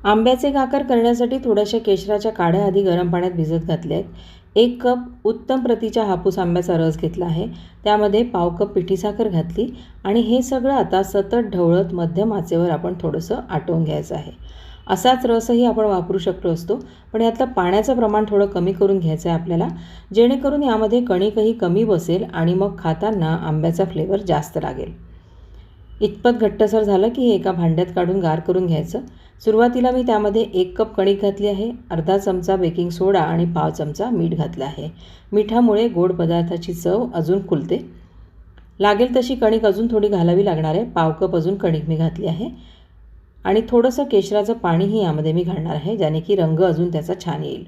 आंब्याचे गाकर करण्यासाठी थोड्याशा केशराच्या काड्या आधी गरम पाण्यात भिजत घातल्या आहेत. 1 कप उत्तम प्रतीच्या हापूस आंब्याचा रस घेतला आहे. त्यामध्ये पाव कप पिठी साखर घातली आणि हे सगळं आता सतत ढवळत मध्यम आचेवर आपण थोडंसं आटवून घ्यायचं आहे. असाच रसही आपण वापरू शकतो असतो, पण यातलं पाण्याचं प्रमाण थोडं कमी करून घ्यायचं आहे आपल्याला, जेणेकरून यामध्ये कणिकही कमी बसेल आणि मग खाताना आंब्याचा फ्लेवर जास्त लागेल. इतपत घट्टसर झालं की हे एका भांड्यात काढून गार करून घ्यायचं. सुरुवातीला मी त्यामध्ये 1 कप कणिक घातली आहे, अर्धा चमचा बेकिंग सोडा आणि पाव चमचा मीठ घातलं आहे. मिठामुळे गोड पदार्थाची चव अजून खुलते. लागेल तशी कणिक अजून थोडी घालावी लागणार आहे. पाव कप अजून कणिक मी घातली आहे आणि थोडंसं केशराचं पाणीही यामध्ये मी घालणार आहे, ज्याने की रंग अजून त्याचा छान येईल.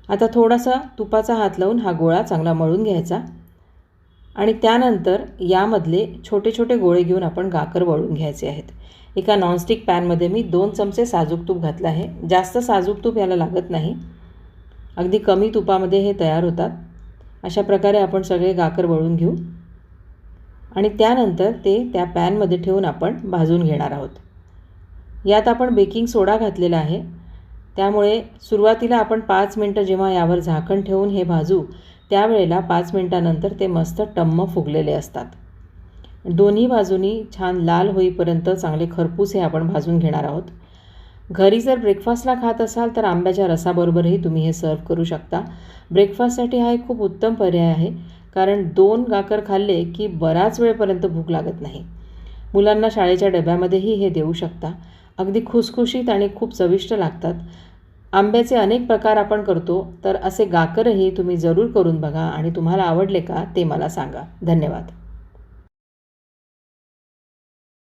आता थोडासा तुपाचा हात लावून हा गोळा चांगला मळून घ्यायचा आणि त्यानंतर यामधले छोटे छोटे गोळे घेऊन आपण गाकर वळून घ्यायचे आहेत. एका नॉनस्टिक पॅनमध्ये मी 2 चमचे साजूक तूप घातलं आहे. जास्त साजूक तूप याला लागत नाही, अगदी कमी तुपामध्ये हे तयार होतात. अशा प्रकारे आपण सगळे गाकर वळून घेऊ आणि त्यानंतर ते त्या पॅनमध्ये ठेवून आपण भाजून घेणार आहोत. यात आपण बेकिंग सोडा घातलेला आहे, त्यामुळे सुरुवातीला आपण 5 मिनटं जेव्हा यावर झाकण ठेवून हे भाजू, त्यावेळेला 5 मिनटानंतर ते मस्त टम्म फुगलेले असतात. दोन्ही बाजूनी छान लाल होईपर्यंत चांगले खरपूस हे आपण भाजून घेणार आहोत. घरी जर ब्रेकफास्टला खात असाल तर आंब्याच्या रसाबरोबरही तुम्ही हे सर्व करू शकता. ब्रेकफास्टसाठी हा एक खूप उत्तम पर्याय आहे, कारण 2 गाकर खाल्ले की बराच वेळपर्यंत भूक लागत नाही. मुलांना शाळेच्या डब्यामध्येही हे देऊ शकता. अगदी खुसखुशीत आणि खूप चविष्ट लागतात. आंब्याचे अनेक प्रकार आपण करतो, तर असे गाकरही तुम्ही जरूर करून बघा आणि तुम्हाला आवडले का ते मला सांगा. धन्यवाद.